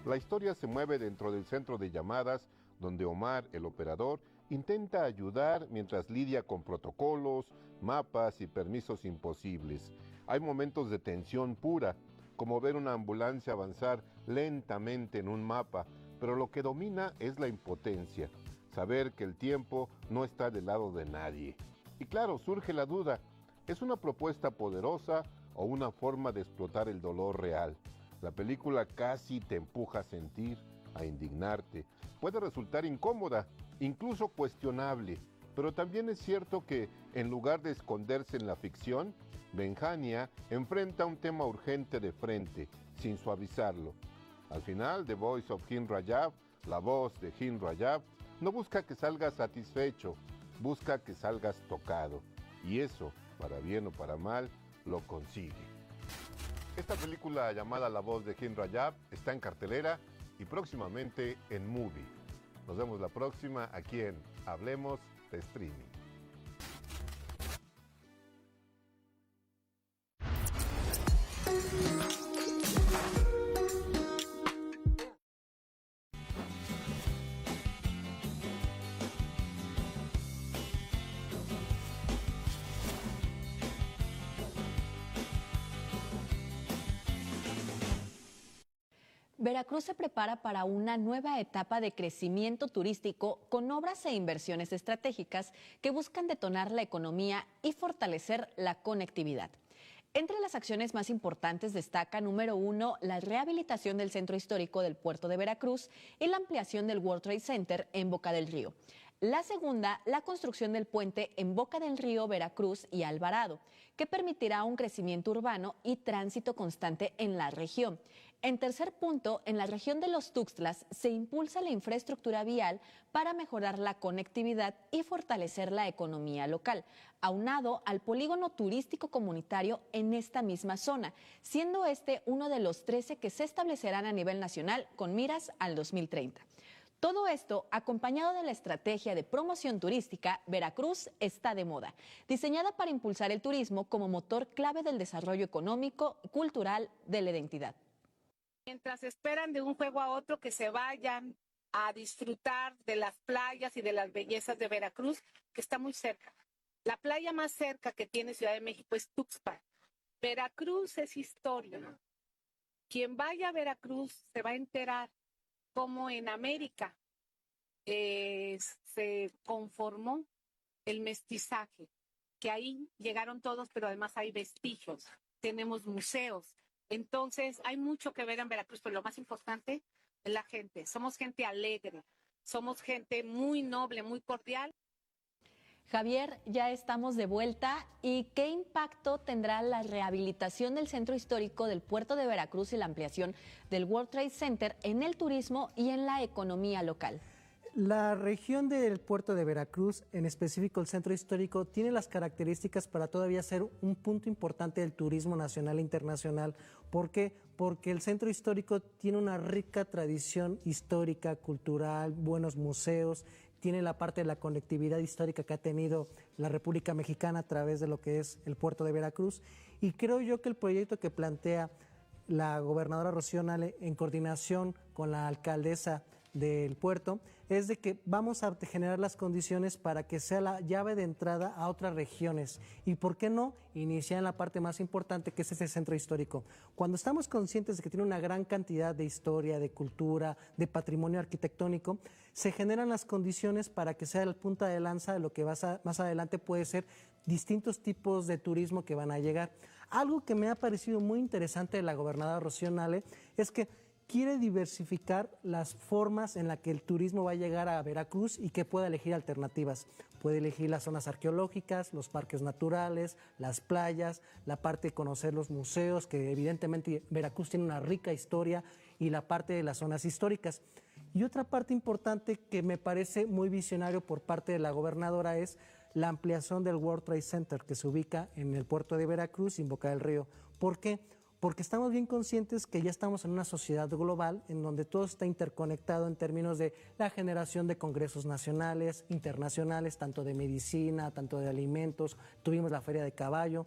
La historia se mueve dentro del centro de llamadas, donde Omar, el operador, intenta ayudar mientras lidia con protocolos, mapas y permisos imposibles. Hay momentos de tensión pura, como ver una ambulancia avanzar lentamente en un mapa, pero lo que domina es la impotencia. Saber que el tiempo no está del lado de nadie. Y claro, surge la duda, ¿es una propuesta poderosa o una forma de explotar el dolor real? La película casi te empuja a sentir, a indignarte. Puede resultar incómoda, incluso cuestionable, pero también es cierto que, en lugar de esconderse en la ficción, Benhania enfrenta un tema urgente de frente, sin suavizarlo. Al final, The Voice of Hind Rajab, la voz de Hind Rajab, no busca que salgas satisfecho, busca que salgas tocado. Y eso, para bien o para mal, lo consigue. Esta película llamada La voz de Hind Rajab está en cartelera y próximamente en Movie. Nos vemos la próxima aquí en Hablemos de Streaming. Veracruz se prepara para una nueva etapa de crecimiento turístico con obras e inversiones estratégicas que buscan detonar la economía y fortalecer la conectividad. Entre las acciones más importantes destaca, número 1, la rehabilitación del centro histórico del puerto de Veracruz y la ampliación del World Trade Center en Boca del Río. La segunda, la construcción del puente en Boca del Río, Veracruz y Alvarado, que permitirá un crecimiento urbano y tránsito constante en la región. En tercer punto, en la región de los Tuxtlas se impulsa la infraestructura vial para mejorar la conectividad y fortalecer la economía local, aunado al polígono turístico comunitario en esta misma zona, siendo este uno de los 13 que se establecerán a nivel nacional con miras al 2030. Todo esto acompañado de la estrategia de promoción turística Veracruz está de moda, diseñada para impulsar el turismo como motor clave del desarrollo económico y cultural de la identidad. Mientras esperan de un juego a otro que se vayan a disfrutar de las playas y de las bellezas de Veracruz, que está muy cerca. La playa más cerca que tiene Ciudad de México es Tuxpan. Veracruz es historia. Quien vaya a Veracruz se va a enterar cómo en América se conformó el mestizaje, que ahí llegaron todos, pero además hay vestigios, tenemos museos. Entonces, hay mucho que ver en Veracruz, pero lo más importante es la gente. Somos gente alegre, somos gente muy noble, muy cordial. Javier, ya estamos de vuelta. ¿Y qué impacto tendrá la rehabilitación del centro histórico del puerto de Veracruz y la ampliación del World Trade Center en el turismo y en la economía local? La región del puerto de Veracruz, en específico el centro histórico, tiene las características para todavía ser un punto importante del turismo nacional e internacional. ¿Por qué? Porque el centro histórico tiene una rica tradición histórica, cultural, buenos museos, tiene la parte de la conectividad histórica que ha tenido la República Mexicana a través de lo que es el puerto de Veracruz. Y creo yo que el proyecto que plantea la gobernadora Rocío Nale en coordinación con la alcaldesa del puerto es de que vamos a generar las condiciones para que sea la llave de entrada a otras regiones y por qué no iniciar en la parte más importante que es ese centro histórico. Cuando estamos conscientes de que tiene una gran cantidad de historia, de cultura, de patrimonio arquitectónico, se generan las condiciones para que sea la punta de lanza de lo que más adelante puede ser distintos tipos de turismo que van a llegar. Algo que me ha parecido muy interesante de la gobernadora Rocío Nale es que quiere diversificar las formas en las que el turismo va a llegar a Veracruz y que pueda elegir alternativas. Puede elegir las zonas arqueológicas, los parques naturales, las playas, la parte de conocer los museos, que evidentemente Veracruz tiene una rica historia, y la parte de las zonas históricas. Y otra parte importante que me parece muy visionario por parte de la gobernadora es la ampliación del World Trade Center que se ubica en el puerto de Veracruz y en Boca del Río. ¿Por qué? Porque estamos bien conscientes que ya estamos en una sociedad global en donde todo está interconectado en términos de la generación de congresos nacionales, internacionales, tanto de medicina, tanto de alimentos, tuvimos la Feria de Caballo.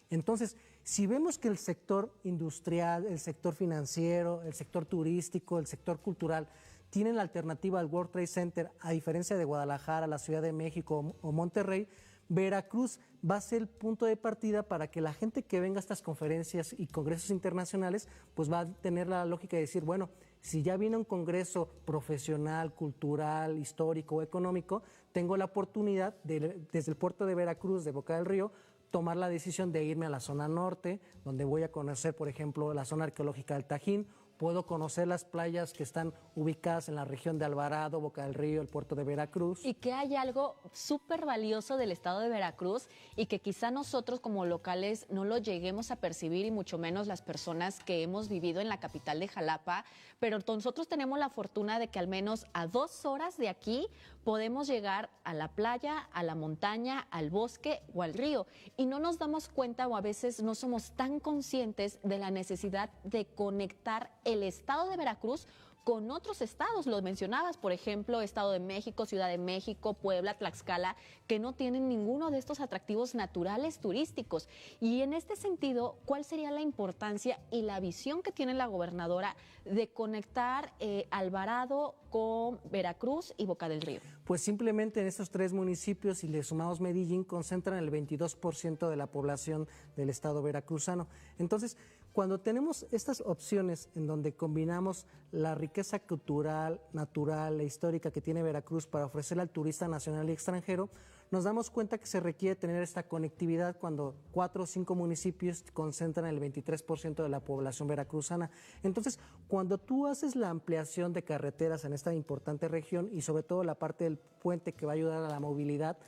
Entonces, si vemos que el sector industrial, el sector financiero, el sector turístico, el sector cultural tienen la alternativa al World Trade Center, a diferencia de Guadalajara, la Ciudad de México o Monterrey, Veracruz va a ser el punto de partida para que la gente que venga a estas conferencias y congresos internacionales pues va a tener la lógica de decir, bueno, si ya viene un congreso profesional, cultural, histórico, económico, tengo la oportunidad de, desde el puerto de Veracruz, de Boca del Río, tomar la decisión de irme a la zona norte, donde voy a conocer, por ejemplo, la zona arqueológica del Tajín. Puedo conocer las playas que están ubicadas en la región de Alvarado, Boca del Río, el puerto de Veracruz. Y que hay algo súper valioso del estado de Veracruz y que quizá nosotros como locales no lo lleguemos a percibir y mucho menos las personas que hemos vivido en la capital de Jalapa, pero nosotros tenemos la fortuna de que al menos a 2 horas de aquí podemos llegar a la playa, a la montaña, al bosque o al río y no nos damos cuenta o a veces no somos tan conscientes de la necesidad de conectar el estado de Veracruz con otros estados, lo mencionabas, por ejemplo, Estado de México, Ciudad de México, Puebla, Tlaxcala, que no tienen ninguno de estos atractivos naturales turísticos. Y en este sentido, ¿cuál sería la importancia y la visión que tiene la gobernadora de conectar Alvarado con Veracruz y Boca del Río? Pues simplemente en estos 3 municipios, si le sumamos Medellín, concentran el 22% de la población del estado veracruzano. Entonces, Cuando tenemos estas opciones en donde combinamos la riqueza cultural, natural e histórica que tiene Veracruz para ofrecerle al turista nacional y extranjero, nos damos cuenta que se requiere tener esta conectividad cuando 4 o 5 municipios concentran el 23% de la población veracruzana. Entonces, cuando tú haces la ampliación de carreteras en esta importante región y sobre todo la parte del puente que va a ayudar a la movilidad,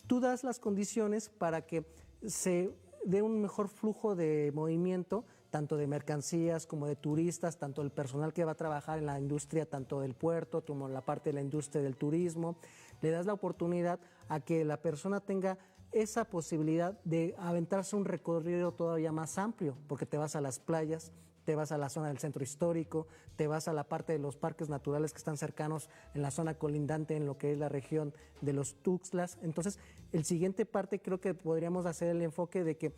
tú das las condiciones para que se dé un mejor flujo de movimiento, tanto de mercancías como de turistas, tanto el personal que va a trabajar en la industria, tanto del puerto como en la parte de la industria del turismo. Le das la oportunidad a que la persona tenga esa posibilidad de aventarse un recorrido todavía más amplio, porque te vas a las playas, te vas a la zona del centro histórico, te vas a la parte de los parques naturales que están cercanos en la zona colindante en lo que es la región de los Tuxtlas. Entonces, el siguiente parte creo que podríamos hacer el enfoque de que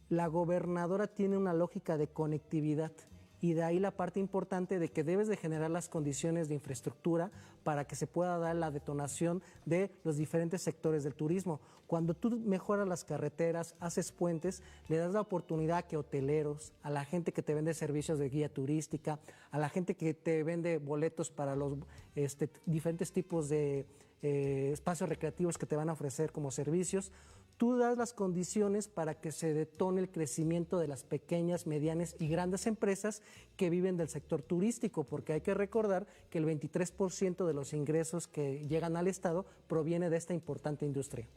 la gobernadora tiene una lógica de conectividad y de ahí la parte importante de que debes de generar las condiciones de infraestructura para que se pueda dar la detonación de los diferentes sectores del turismo. Cuando tú mejoras las carreteras, haces puentes, le das la oportunidad a que hoteleros, a la gente que te vende servicios de guía turística, a la gente que te vende boletos para los diferentes tipos de espacios recreativos que te van a ofrecer como servicios, tú das las condiciones para que se detone el crecimiento de las pequeñas, medianas y grandes empresas que viven del sector turístico, porque hay que recordar que el 23% de los ingresos que llegan al Estado proviene de esta importante industria.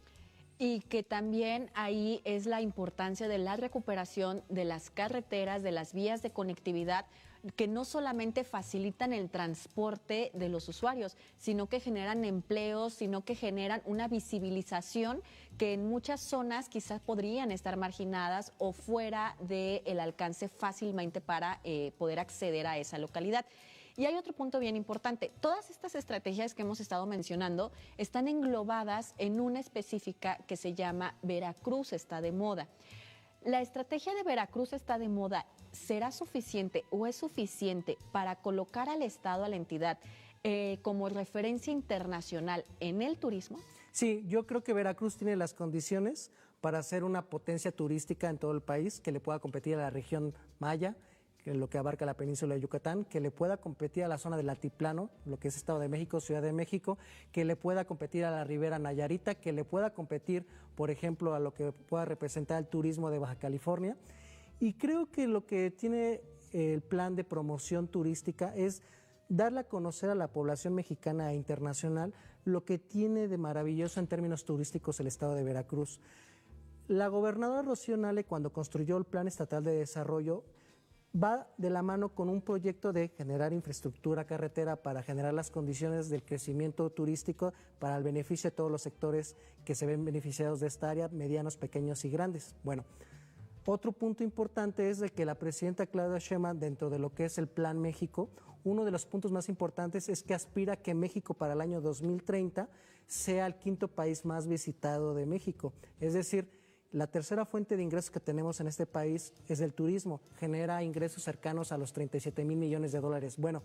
Y que también ahí es la importancia de la recuperación de las carreteras, de las vías de conectividad, que no solamente facilitan el transporte de los usuarios, sino que generan empleos, sino que generan una visibilización que en muchas zonas quizás podrían estar marginadas o fuera del alcance fácilmente para poder acceder a esa localidad. Y hay otro punto bien importante. Todas estas estrategias que hemos estado mencionando están englobadas en una específica que se llama Veracruz está de moda. ¿La estrategia de Veracruz está de moda será suficiente o es suficiente para colocar al Estado, a la entidad, como referencia internacional en el turismo? Sí, yo creo que Veracruz tiene las condiciones para ser una potencia turística en todo el país, que le pueda competir a la región maya, lo que abarca la península de Yucatán, que le pueda competir a la zona del altiplano, lo que es Estado de México, Ciudad de México, que le pueda competir a la Ribera Nayarita, que le pueda competir, por ejemplo, a lo que pueda representar el turismo de Baja California. Y creo que lo que tiene el plan de promoción turística es darle a conocer a la población mexicana e internacional lo que tiene de maravilloso en términos turísticos el Estado de Veracruz. La gobernadora Rocío Nale, cuando construyó el Plan Estatal de Desarrollo, va de la mano con un proyecto de generar infraestructura carretera para generar las condiciones del crecimiento turístico para el beneficio de todos los sectores que se ven beneficiados de esta área, medianos, pequeños y grandes. Bueno, otro punto importante es de que la presidenta Claudia Sheinbaum, dentro de lo que es el Plan México, uno de los puntos más importantes es que aspira a que México para el año 2030 sea el 5º país más visitado de México. Es decir, la tercera fuente de ingresos que tenemos en este país es el turismo, genera ingresos cercanos a los 37,000 millones de dólares. Bueno,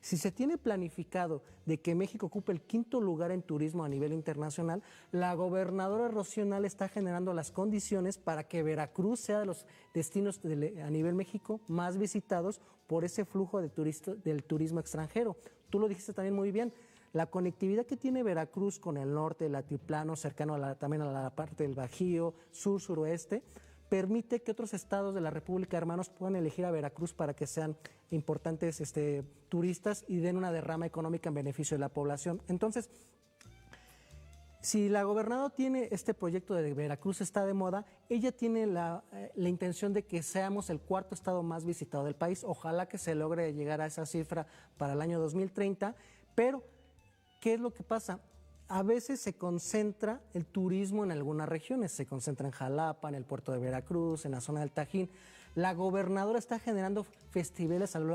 si se tiene planificado de que México ocupe el 5º lugar en turismo a nivel internacional, la gobernadora Rocío Nale está generando las condiciones para que Veracruz sea de los destinos a nivel México más visitados por ese flujo de del turismo extranjero. Tú lo dijiste también muy bien. La conectividad que tiene Veracruz con el norte, el altiplano, cercano también a la parte del Bajío, sur, suroeste, permite que otros estados de la República hermanos puedan elegir a Veracruz para que sean importantes turistas y den una derrama económica en beneficio de la población. Entonces, si la gobernadora tiene este proyecto de Veracruz está de moda, ella tiene la intención de que seamos el 4º estado más visitado del país. Ojalá que se logre llegar a esa cifra para el año 2030, pero ¿qué es lo que pasa? A veces se concentra el turismo en algunas regiones, se concentra en Jalapa, en el puerto de Veracruz, en la zona del Tajín. La gobernadora está generando festivales a lo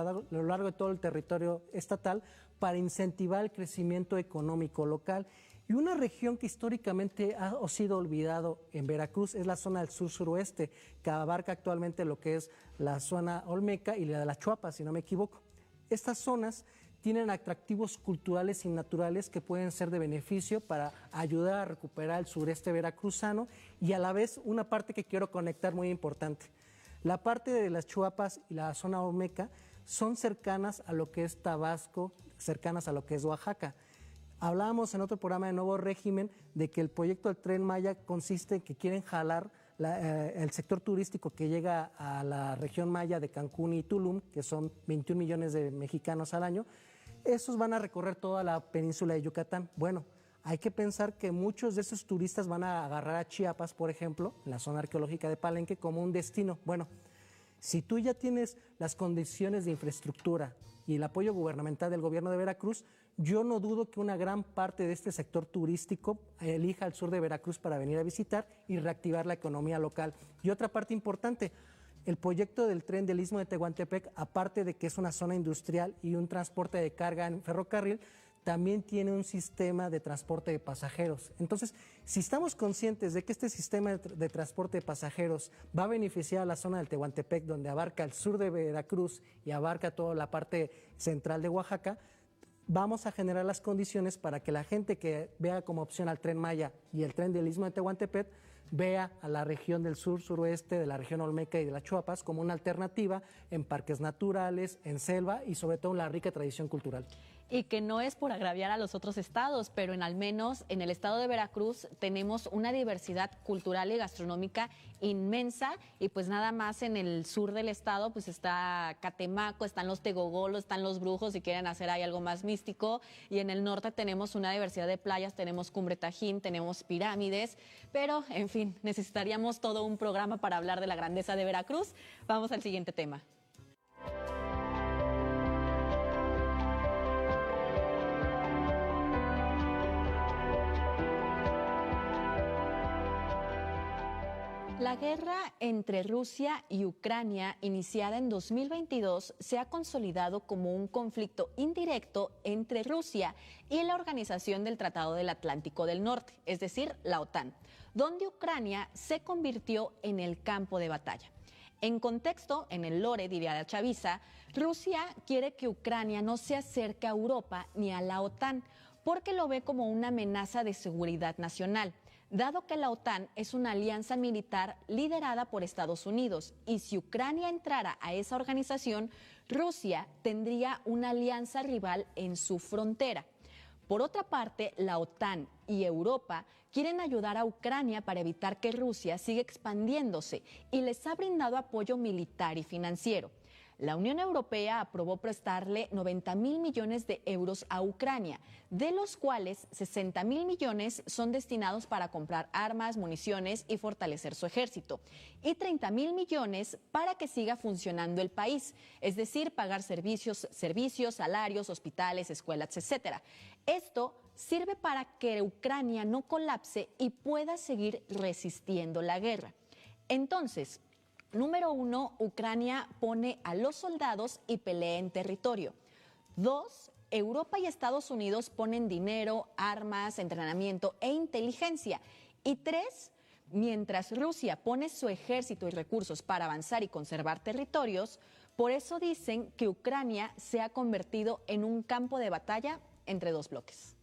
largo de todo el territorio estatal para incentivar el crecimiento económico local. Y una región que históricamente ha sido olvidado en Veracruz es la zona del sur-suroeste, que abarca actualmente lo que es la zona olmeca y la de la Chuapa, si no me equivoco. Estas zonas tienen atractivos culturales y naturales que pueden ser de beneficio para ayudar a recuperar el sureste veracruzano y a la vez una parte que quiero conectar muy importante. La parte de las Chuapas y la zona olmeca son cercanas a lo que es Tabasco, cercanas a lo que es Oaxaca. Hablábamos en otro programa de Nuevo Régimen de que el proyecto del Tren Maya consiste en que quieren jalar el sector turístico que llega a la región maya de Cancún y Tulum, que son 21 millones de mexicanos al año. Esos van a recorrer toda la península de Yucatán. Bueno, hay que pensar que muchos de esos turistas van a agarrar a Chiapas, por ejemplo, en la zona arqueológica de Palenque, como un destino. Bueno, si tú ya tienes las condiciones de infraestructura y el apoyo gubernamental del gobierno de Veracruz, yo no dudo que una gran parte de este sector turístico elija el sur de Veracruz para venir a visitar y reactivar la economía local. Y otra parte importante, el proyecto del tren del Istmo de Tehuantepec, aparte de que es una zona industrial y un transporte de carga en ferrocarril, también tiene un sistema de transporte de pasajeros. Entonces, si estamos conscientes de que este sistema de transporte de pasajeros va a beneficiar a la zona del Tehuantepec, donde abarca el sur de Veracruz y abarca toda la parte central de Oaxaca, vamos a generar las condiciones para que la gente que vea como opción al Tren Maya y el tren del Istmo de Tehuantepec vea a la región del sur, suroeste, de la región olmeca y de las Chuapas como una alternativa en parques naturales, en selva y sobre todo en la rica tradición cultural. Y que no es por agraviar a los otros estados, pero al menos en el estado de Veracruz tenemos una diversidad cultural y gastronómica inmensa, y pues nada más en el sur del estado pues está Catemaco, están los tegogolos, están los brujos si quieren hacer ahí algo más místico, y en el norte tenemos una diversidad de playas, tenemos Cumbre Tajín, tenemos pirámides, pero en fin, necesitaríamos todo un programa para hablar de la grandeza de Veracruz. Vamos al siguiente tema. La guerra entre Rusia y Ucrania, iniciada en 2022, se ha consolidado como un conflicto indirecto entre Rusia y la Organización del Tratado del Atlántico del Norte, es decir, la OTAN, donde Ucrania se convirtió en el campo de batalla. En contexto, en el lore, diría la chaviza, Rusia quiere que Ucrania no se acerque a Europa ni a la OTAN, porque lo ve como una amenaza de seguridad nacional, dado que la OTAN es una alianza militar liderada por Estados Unidos, y si Ucrania entrara a esa organización, Rusia tendría una alianza rival en su frontera. Por otra parte, la OTAN y Europa quieren ayudar a Ucrania para evitar que Rusia siga expandiéndose, y les ha brindado apoyo militar y financiero. La Unión Europea aprobó prestarle 90.000 millones de euros a Ucrania, de los cuales 60.000 millones son destinados para comprar armas, municiones y fortalecer su ejército, y 30.000 millones para que siga funcionando el país, es decir, pagar servicios, salarios, hospitales, escuelas, etc. Esto sirve para que Ucrania no colapse y pueda seguir resistiendo la guerra. Entonces, número 1, Ucrania pone a los soldados y pelea en territorio. 2, Europa y Estados Unidos ponen dinero, armas, entrenamiento e inteligencia. Y 3, mientras Rusia pone su ejército y recursos para avanzar y conservar territorios, por eso dicen que Ucrania se ha convertido en un campo de batalla entre dos bloques.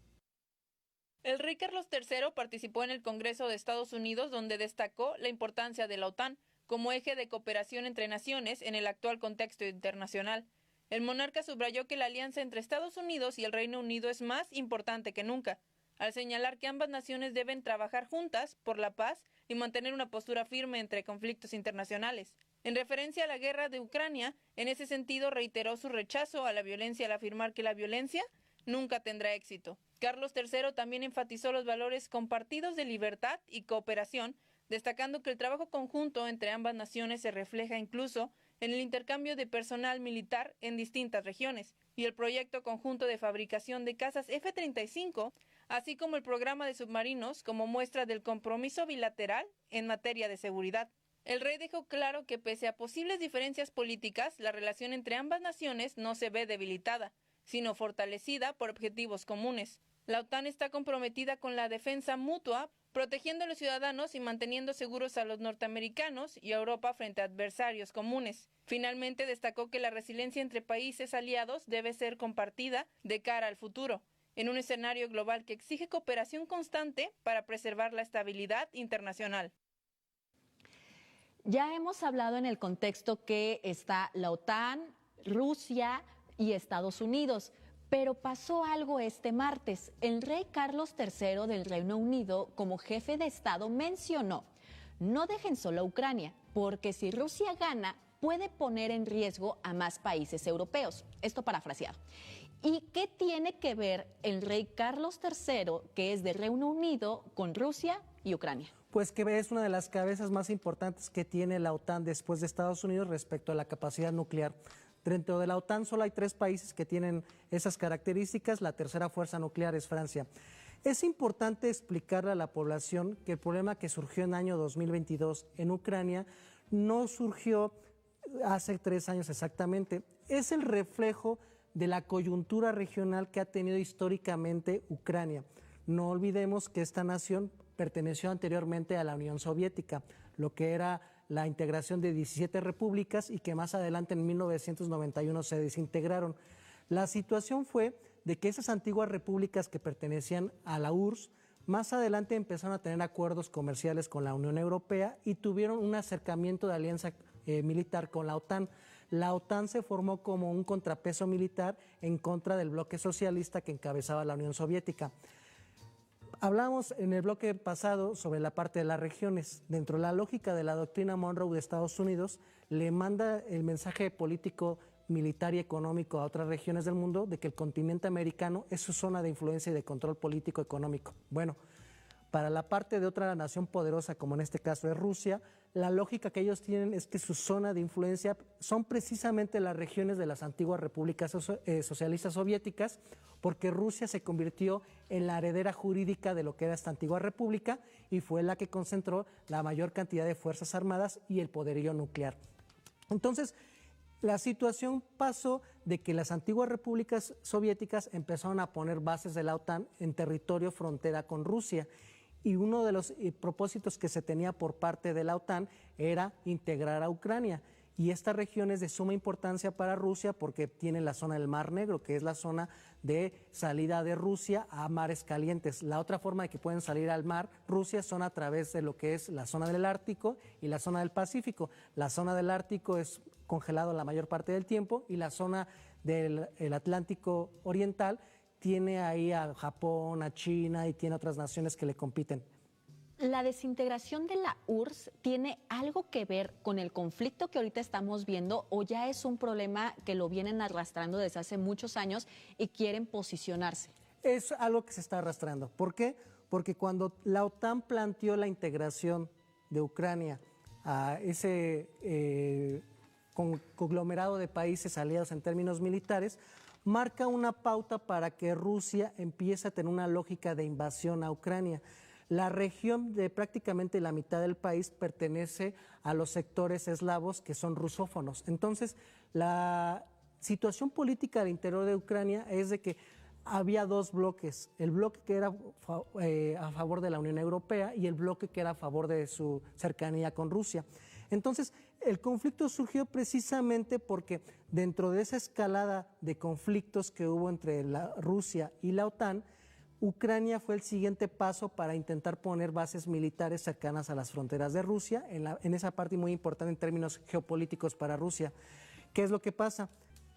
El rey Carlos III participó en el Congreso de Estados Unidos, donde destacó la importancia de la OTAN como eje de cooperación entre naciones en el actual contexto internacional. El monarca subrayó que la alianza entre Estados Unidos y el Reino Unido es más importante que nunca, al señalar que ambas naciones deben trabajar juntas por la paz y mantener una postura firme entre conflictos internacionales. En referencia a la guerra de Ucrania, en ese sentido reiteró su rechazo a la violencia al afirmar que la violencia nunca tendrá éxito. Carlos III también enfatizó los valores compartidos de libertad y cooperación, destacando que el trabajo conjunto entre ambas naciones se refleja incluso en el intercambio de personal militar en distintas regiones y el proyecto conjunto de fabricación de cazas F-35, así como el programa de submarinos como muestra del compromiso bilateral en materia de seguridad. El rey dejó claro que pese a posibles diferencias políticas, la relación entre ambas naciones no se ve debilitada, sino fortalecida por objetivos comunes. La OTAN está comprometida con la defensa mutua, protegiendo a los ciudadanos y manteniendo seguros a los norteamericanos y a Europa frente a adversarios comunes. Finalmente, destacó que la resiliencia entre países aliados debe ser compartida de cara al futuro, en un escenario global que exige cooperación constante para preservar la estabilidad internacional. Ya hemos hablado en el contexto que está la OTAN, Rusia y Estados Unidos, pero pasó algo este martes. El rey Carlos III del Reino Unido, como jefe de Estado, mencionó: no dejen solo a Ucrania, porque si Rusia gana, puede poner en riesgo a más países europeos. Esto parafraseado. ¿Y qué tiene que ver el rey Carlos III, que es de Reino Unido, con Rusia y Ucrania? Pues que es una de las cabezas más importantes que tiene la OTAN después de Estados Unidos respecto a la capacidad nuclear. Dentro de la OTAN solo hay 3 países que tienen esas características. La tercera fuerza nuclear es Francia. Es importante explicarle a la población que el problema que surgió en el año 2022 en Ucrania no surgió hace 3 años exactamente. Es el reflejo de la coyuntura regional que ha tenido históricamente Ucrania. No olvidemos que esta nación perteneció anteriormente a la Unión Soviética, lo que era la integración de 17 repúblicas y que más adelante en 1991 se desintegraron. La situación fue de que esas antiguas repúblicas que pertenecían a la URSS más adelante empezaron a tener acuerdos comerciales con la Unión Europea y tuvieron un acercamiento de alianza militar con la OTAN. La OTAN se formó como un contrapeso militar en contra del bloque socialista que encabezaba la Unión Soviética. Hablamos en el bloque pasado sobre la parte de las regiones. Dentro de la lógica de la doctrina Monroe de Estados Unidos, le manda el mensaje político, militar y económico a otras regiones del mundo de que el continente americano es su zona de influencia y de control político económico. Bueno, para la parte de otra nación poderosa, como en este caso es Rusia, la lógica que ellos tienen es que su zona de influencia son precisamente las regiones de las antiguas repúblicas socialistas soviéticas, porque Rusia se convirtió en la heredera jurídica de lo que era esta antigua república y fue la que concentró la mayor cantidad de fuerzas armadas y el poderío nuclear. Entonces, la situación pasó de que las antiguas repúblicas soviéticas empezaron a poner bases de la OTAN en territorio frontera con Rusia. Y uno de los propósitos que se tenía por parte de la OTAN era integrar a Ucrania. Y esta región es de suma importancia para Rusia porque tiene la zona del Mar Negro, que es la zona de salida de Rusia a mares calientes. La otra forma de que pueden salir al mar Rusia son a través de lo que es la zona del Ártico y la zona del Pacífico. La zona del Ártico es congelado la mayor parte del tiempo y la zona del Atlántico Oriental tiene ahí a Japón, a China y tiene otras naciones que le compiten. ¿La desintegración de la URSS tiene algo que ver con el conflicto que ahorita estamos viendo o ya es un problema que lo vienen arrastrando desde hace muchos años y quieren posicionarse? Es algo que se está arrastrando. ¿Por qué? Porque cuando la OTAN planteó la integración de Ucrania a ese conglomerado de países aliados en términos militares, marca una pauta para que Rusia empiece a tener una lógica de invasión a Ucrania. La región de prácticamente la mitad del país pertenece a los sectores eslavos que son rusófonos. Entonces, la situación política al interior de Ucrania es de que había 2 bloques, el bloque que era a favor de la Unión Europea y el bloque que era a favor de su cercanía con Rusia. Entonces, el conflicto surgió precisamente porque dentro de esa escalada de conflictos que hubo entre la Rusia y la OTAN, Ucrania fue el siguiente paso para intentar poner bases militares cercanas a las fronteras de Rusia, en esa parte muy importante en términos geopolíticos para Rusia. ¿Qué es lo que pasa?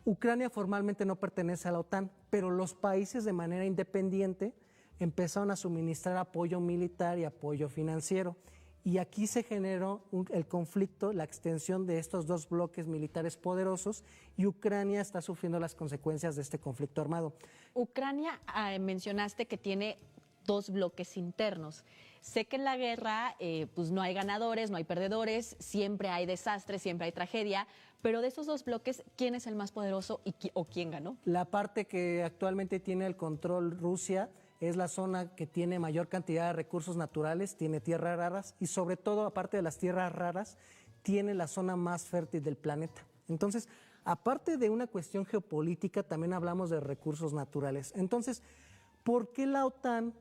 Ucrania formalmente no pertenece a la OTAN, pero los países de manera independiente empezaron a suministrar apoyo militar y apoyo financiero. Y aquí se generó el conflicto, la extensión de estos 2 bloques militares poderosos y Ucrania está sufriendo las consecuencias de este conflicto armado. Ucrania, mencionaste que tiene 2 bloques internos. Sé que en la guerra pues no hay ganadores, no hay perdedores, siempre hay desastres, siempre hay tragedia, pero de esos 2 bloques, ¿quién es el más poderoso o quién ganó? La parte que actualmente tiene el control Rusia es la zona que tiene mayor cantidad de recursos naturales, tiene tierras raras y sobre todo, aparte de las tierras raras, tiene la zona más fértil del planeta. Entonces, aparte de una cuestión geopolítica, también hablamos de recursos naturales. Entonces, ¿por qué la OTAN,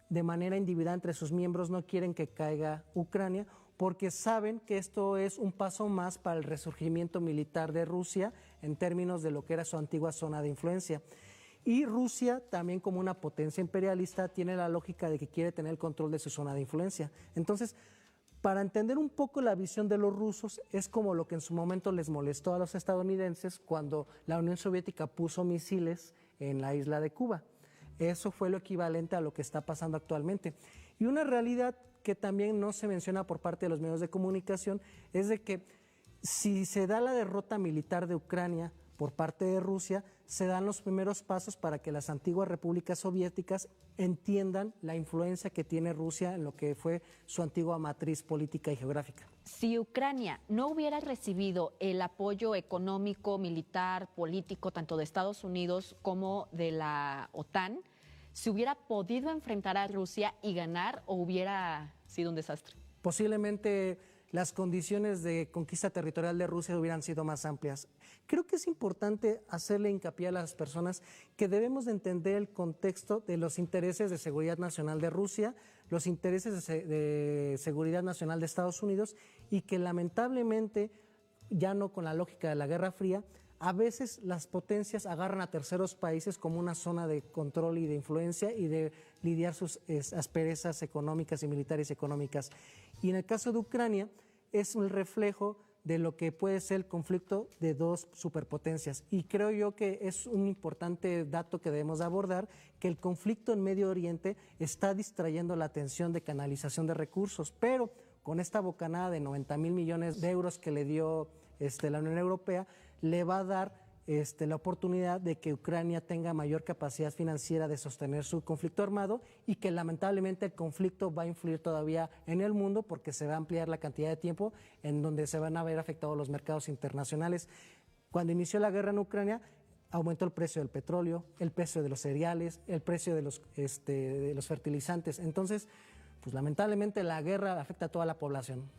de manera individual entre sus miembros, no quieren que caiga Ucrania? Porque saben que esto es un paso más para el resurgimiento militar de Rusia en términos de lo que era su antigua zona de influencia. Y Rusia, también como una potencia imperialista, tiene la lógica de que quiere tener el control de su zona de influencia. Entonces, Para entender un poco la visión de los rusos, es como lo que en su momento les molestó a los estadounidenses cuando la Unión Soviética puso misiles en la isla de Cuba. Eso fue lo equivalente a lo que está pasando actualmente. Y una realidad que también no se menciona por parte de los medios de comunicación es de que si se da la derrota militar de Ucrania por parte de Rusia, se dan los primeros pasos para que las antiguas repúblicas soviéticas entiendan la influencia que tiene Rusia en lo que fue su antigua matriz política y geográfica. Si Ucrania no hubiera recibido el apoyo económico, militar, político, tanto de Estados Unidos como de la OTAN, ¿se hubiera podido enfrentar a Rusia y ganar o hubiera sido un desastre? Posiblemente las condiciones de conquista territorial de Rusia hubieran sido más amplias. Creo que es importante hacerle hincapié a las personas que debemos de entender el contexto de los intereses de seguridad nacional de Rusia, los intereses de seguridad nacional de Estados Unidos y que lamentablemente, ya no con la lógica de la Guerra Fría, a veces las potencias agarran a terceros países como una zona de control y de influencia y de lidiar sus asperezas económicas y militares económicas. Y en el caso de Ucrania es un reflejo de lo que puede ser el conflicto de dos superpotencias. Y creo yo que es un importante dato que debemos de abordar, que el conflicto en Medio Oriente está distrayendo la atención de canalización de recursos, pero con esta bocanada de 90,000 millones de euros que le dio la Unión Europea, le va a dar la oportunidad de que Ucrania tenga mayor capacidad financiera de sostener su conflicto armado y que lamentablemente el conflicto va a influir todavía en el mundo porque se va a ampliar la cantidad de tiempo en donde se van a ver afectados los mercados internacionales. Cuando inició la guerra en Ucrania, aumentó el precio del petróleo, el precio de los cereales, el precio de los fertilizantes. Entonces, pues lamentablemente la guerra afecta a toda la población.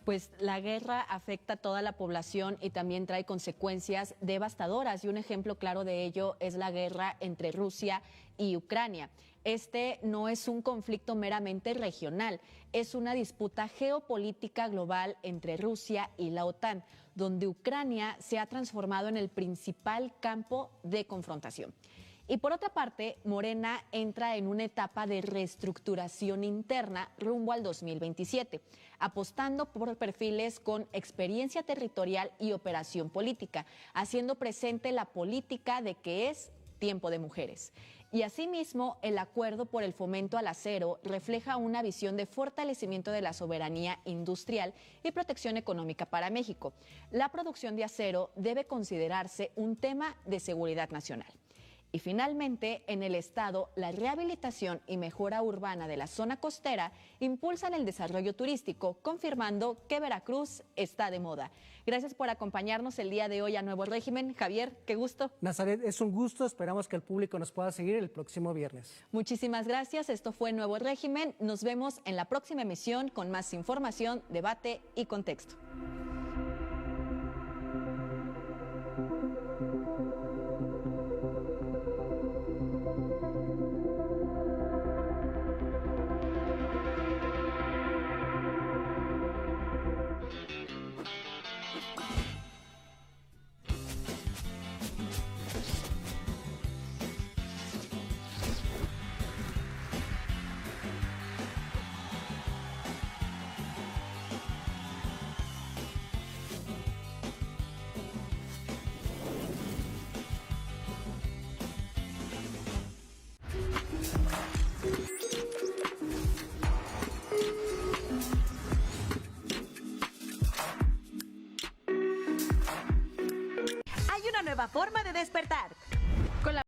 Pues la guerra afecta a toda la población y también trae consecuencias devastadoras, y un ejemplo claro de ello es la guerra entre Rusia y Ucrania. Este no es un conflicto meramente regional, es una disputa geopolítica global entre Rusia y la OTAN, donde Ucrania se ha transformado en el principal campo de confrontación. Y por otra parte, Morena entra en una etapa de reestructuración interna rumbo al 2027, apostando por perfiles con experiencia territorial y operación política, haciendo presente la política de que es tiempo de mujeres. Y asimismo, el acuerdo por el fomento al acero refleja una visión de fortalecimiento de la soberanía industrial y protección económica para México. La producción de acero debe considerarse un tema de seguridad nacional. Y finalmente, en el estado, la rehabilitación y mejora urbana de la zona costera impulsan el desarrollo turístico, confirmando que Veracruz está de moda. Gracias por acompañarnos el día de hoy a Nuevo Régimen. Javier, qué gusto. Nazaret, es un gusto. Esperamos que el público nos pueda seguir el próximo viernes. Muchísimas gracias. Esto fue Nuevo Régimen. Nos vemos en la próxima emisión con más información, debate y contexto. Nueva forma de despertar.